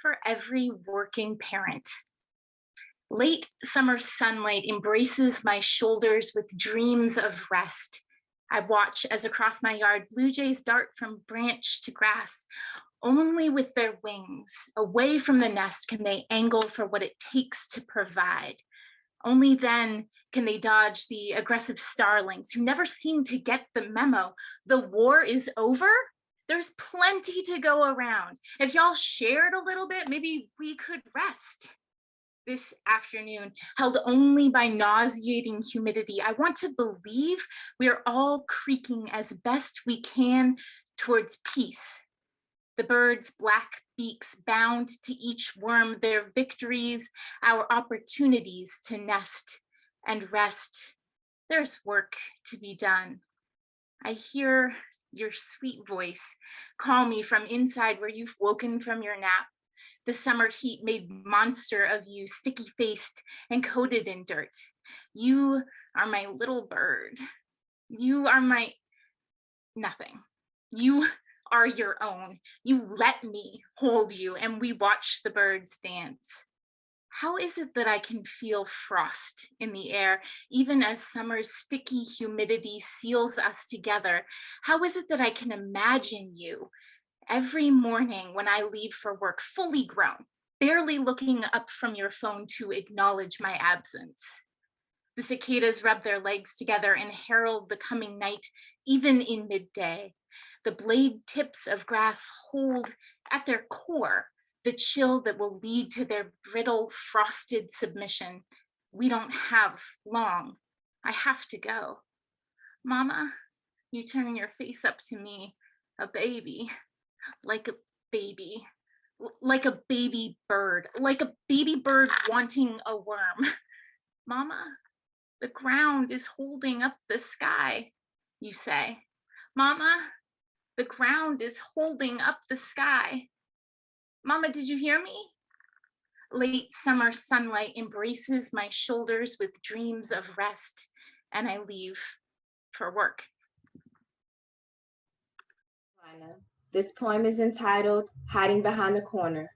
for every working parent. Late summer sunlight embraces my shoulders with dreams of rest. I watch as across my yard blue jays dart from branch to grass. Only with their wings, away from the nest, can they angle for what it takes to provide. Only then can they dodge the aggressive starlings who never seem to get the memo. The war is over. There's plenty to go around. If y'all shared a little bit, maybe we could rest. This afternoon, held only by nauseating humidity, I want to believe we are all creaking as best we can towards peace. The birds' black beaks bound to each worm, their victories, our opportunities to nest and rest. There's work to be done. I hear your sweet voice call me from inside where you've woken from your nap. The summer heat made monster of you, sticky-faced and coated in dirt. You are my little bird. You are my nothing. You are your own. You let me hold you, and we watch the birds dance. How is it that I can feel frost in the air, even as summer's sticky humidity seals us together? How is it that I can imagine you every morning when I leave for work, fully grown, barely looking up from your phone to acknowledge my absence? The cicadas rub their legs together and herald the coming night, even in midday. The blade tips of grass hold at their core the chill that will lead to their brittle, frosted submission. We don't have long. I have to go. Mama, you turn your face up to me, a baby, like a baby, like a baby bird wanting a worm. Mama, the ground is holding up the sky, you say. Mama, the ground is holding up the sky. Mama, did you hear me? Late summer sunlight embraces my shoulders with dreams of rest, and I leave for work. This poem is entitled Hiding Behind the Corner.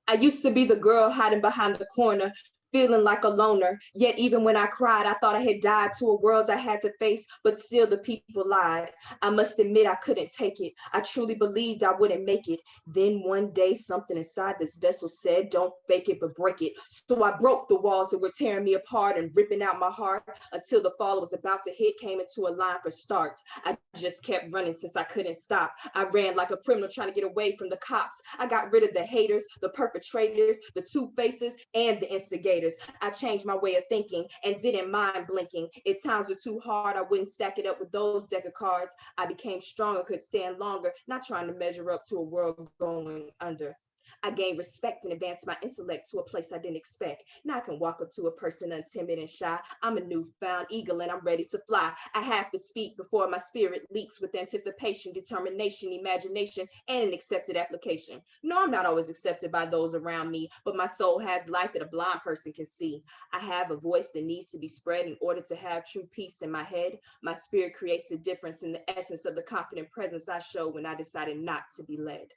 I used to be the girl hiding behind the corner, feeling like a loner. Yet even when I cried, I thought I had died to a world I had to face, but still the people lied. I must admit I couldn't take it. I truly believed I wouldn't make it. Then one day something inside this vessel said, don't fake it, but break it. So I broke the walls that were tearing me apart and ripping out my heart until the fall was about to hit, came into a line for start. I just kept running since I couldn't stop. I ran like a criminal trying to get away from the cops. I got rid of the haters, the perpetrators, the two faces, and the instigators. I changed my way of thinking and didn't mind blinking. If times were too hard, I wouldn't stack it up with those deck of cards. I became stronger, could stand longer, not trying to measure up to a world going under. I gained respect and advanced my intellect to a place I didn't expect. Now I can walk up to a person untimid and shy. I'm a newfound eagle and I'm ready to fly. I have to speak before my spirit leaks with anticipation, determination, imagination, and an accepted application. No, I'm not always accepted by those around me, but my soul has light that a blind person can see. I have a voice that needs to be spread in order to have true peace in my head. My spirit creates a difference in the essence of the confident presence I show when I decided not to be led.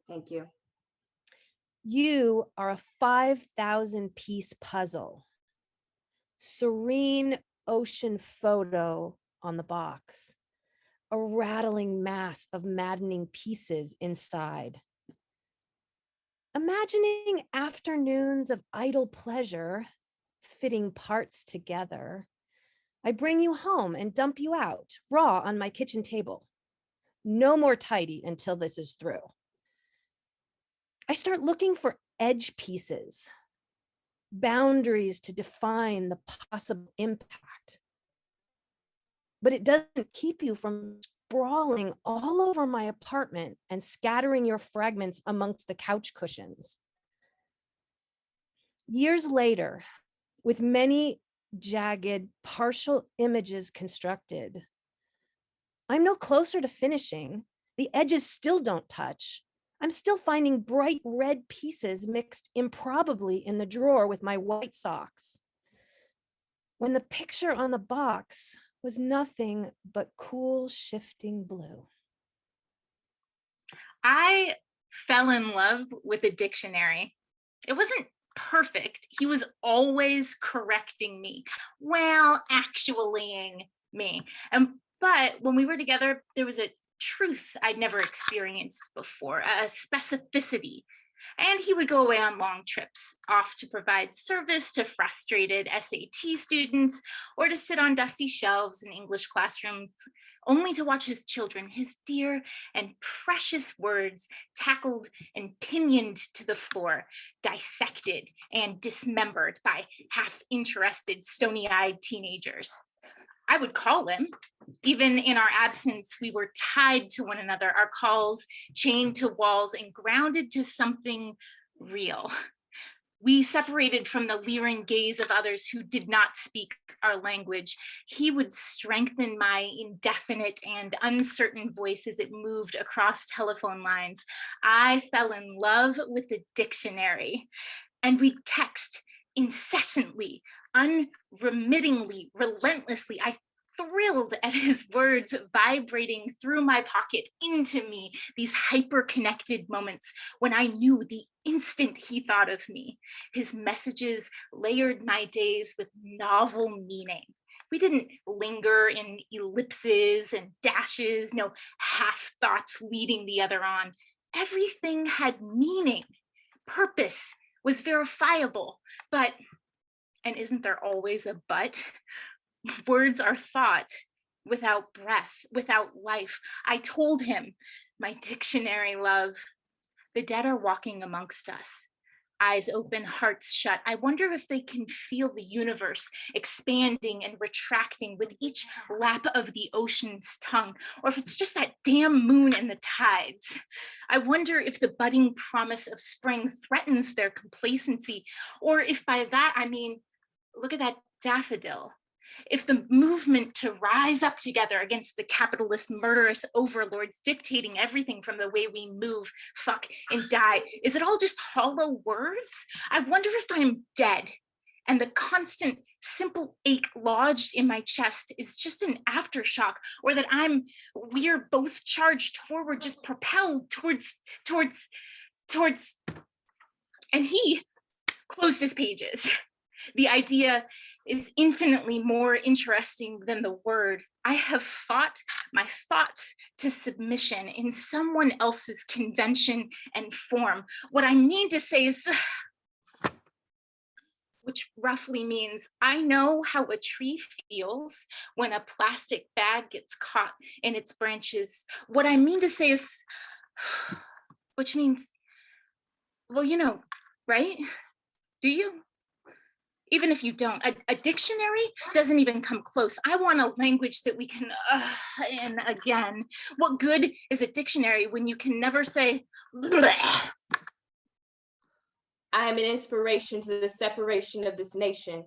Thank you. You are a 5,000 piece puzzle. Serene ocean photo on the box. A rattling mass of maddening pieces inside. Imagining afternoons of idle pleasure, fitting parts together, I bring you home and dump you out, raw on my kitchen table. No more tidy until this is through. I start looking for edge pieces, boundaries to define the possible impact. But it doesn't keep you from sprawling all over my apartment and scattering your fragments amongst the couch cushions. Years later, with many jagged, partial images constructed, I'm no closer to finishing. The edges still don't touch. I'm still finding bright red pieces mixed improbably in the drawer with my white socks. When the picture on the box was nothing but cool, shifting blue. I fell in love with a dictionary. It wasn't perfect. He was always correcting me. Well, actuallying me. But when we were together, there was a truth I'd never experienced before, a specificity. And he would go away on long trips, off to provide service to frustrated SAT students or to sit on dusty shelves in English classrooms, only to watch his children, his dear and precious words, tackled and pinioned to the floor, dissected and dismembered by half-interested, stony-eyed teenagers. I would call him. Even in our absence, we were tied to one another, our calls chained to walls and grounded to something real. We separated from the leering gaze of others who did not speak our language. He would strengthen my indefinite and uncertain voice as it moved across telephone lines. I fell in love with the dictionary, and we'd text incessantly, unremittingly, relentlessly. I thrilled at his words vibrating through my pocket into me, these hyper-connected moments when I knew the instant he thought of me. His messages layered my days with novel meaning. We didn't linger in ellipses and dashes, no half thoughts leading the other on. Everything had meaning, purpose, was verifiable, but, and isn't there always a but? Words are thought without breath, without life. I told him, my dictionary love, the dead are walking amongst us. Eyes open, hearts shut. I wonder if they can feel the universe expanding and retracting with each lap of the ocean's tongue, or if it's just that damn moon and the tides. I wonder if the budding promise of spring threatens their complacency, or if by that I mean, look at that daffodil. If the movement to rise up together against the capitalist murderous overlords dictating everything from the way we move, fuck, and die, is it all just hollow words? I wonder if I'm dead and the constant simple ache lodged in my chest is just an aftershock, or that we're both charged forward, just propelled towards, and he closed his pages. The idea is infinitely more interesting than the word. I have fought my thoughts to submission in someone else's convention and form. What I mean to say is, which roughly means I know how a tree feels when a plastic bag gets caught in its branches. What I mean to say is, which means, well, you know, right? Do you? Even if you don't, a dictionary doesn't even come close. I want a language that we can, and again, what good is a dictionary when you can never say, bleh? I am an inspiration to the separation of this nation.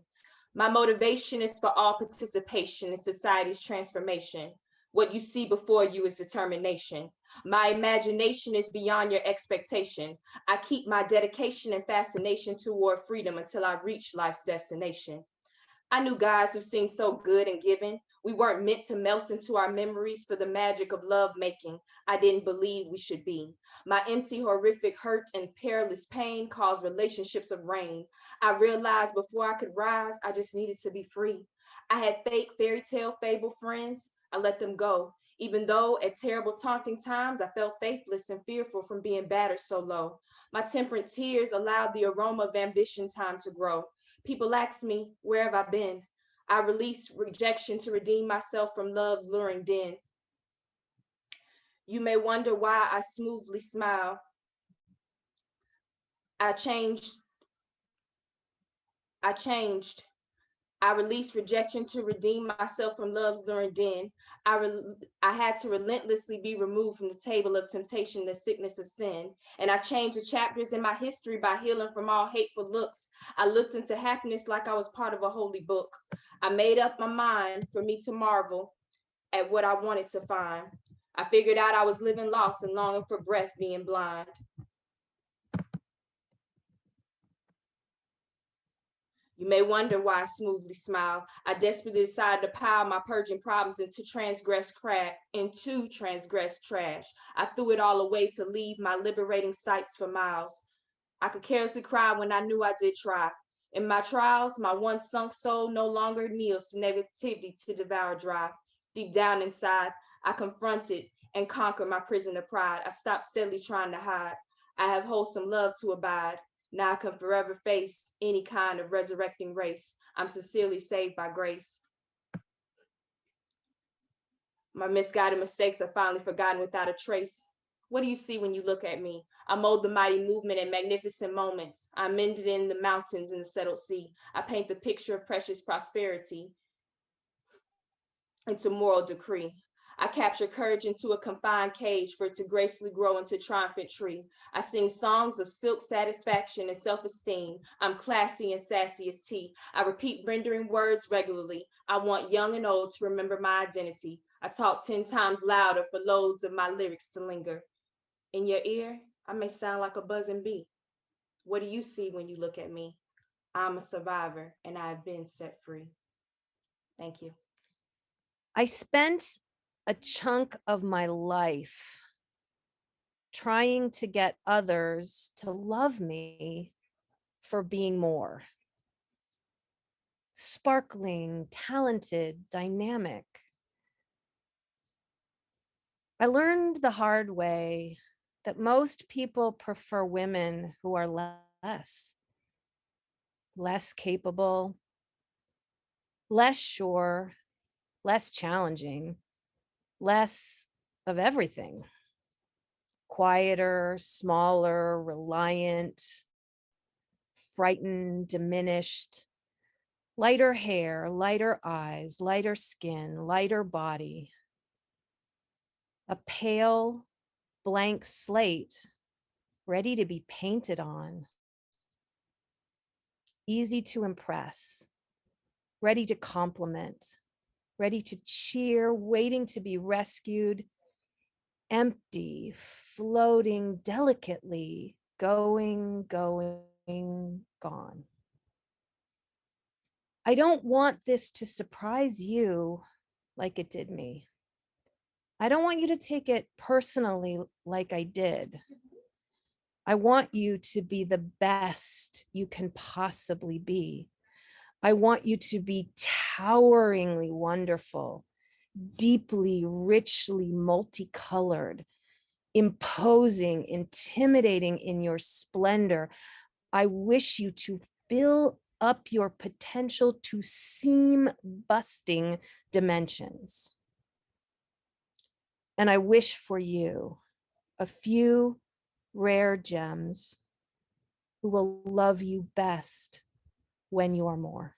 My motivation is for all participation in society's transformation. What you see before you is determination. My imagination is beyond your expectation. I keep my dedication and fascination toward freedom until I reach life's destination. I knew guys who seemed so good and giving. We weren't meant to melt into our memories for the magic of love making. I didn't believe we should be. My empty, horrific hurt and perilous pain caused relationships of rain. I realized before I could rise, I just needed to be free. I had fake fairy tale fable friends. I let them go, even though at terrible taunting times I felt faithless and fearful from being battered so low. My temperate tears allowed the aroma of ambition time to grow. People ask me, where have I been? I released rejection to redeem myself from love's luring den. You may wonder why I smoothly smile. I changed. I released rejection to redeem myself from love's luring den. I had to relentlessly be removed from the table of temptation, the sickness of sin. And I changed the chapters in my history by healing from all hateful looks. I looked into happiness like I was part of a holy book. I made up my mind for me to marvel at what I wanted to find. I figured out I was living lost and longing for breath, being blind. You may wonder why I smoothly smile. I desperately decided to pile my purging problems into transgressed trash. I threw it all away to leave my liberating sights for miles. I could carelessly cry when I knew I did try. In my trials, my once sunk soul no longer kneels to negativity to devour dry. Deep down inside, I confronted and conquered my prison of pride. I stopped steadily trying to hide. I have wholesome love to abide. Now I can forever face any kind of resurrecting race. I'm sincerely saved by grace. My misguided mistakes are finally forgotten without a trace. What do you see when you look at me? I mold the mighty movement in magnificent moments. I mend it in the mountains and the settled sea. I paint the picture of precious prosperity into moral decree. I capture courage into a confined cage for it to gracefully grow into a triumphant tree. I sing songs of silk satisfaction and self-esteem. I'm classy and sassy as tea. I repeat rendering words regularly. I want young and old to remember my identity. I talk 10 times louder for loads of my lyrics to linger. In your ear, I may sound like a buzzing bee. What do you see when you look at me? I'm a survivor and I have been set free. Thank you. I spent a chunk of my life trying to get others to love me for being more. Sparkling, talented, dynamic. I learned the hard way that most people prefer women who are less capable, less sure, less challenging, less of everything. Quieter, smaller, reliant, frightened, diminished, lighter hair, lighter eyes, lighter skin, lighter body. A pale, blank slate ready to be painted on. Easy to impress, ready to compliment, ready to cheer, waiting to be rescued, empty, floating delicately, going, gone. I don't want this to surprise you like it did me. I don't want you to take it personally like I did. I want you to be the best you can possibly be. I want you to be toweringly wonderful, deeply, richly multicolored, imposing, intimidating in your splendor. I wish you to fill up your potential to seam busting dimensions. And I wish for you a few rare gems who will love you best when you are more.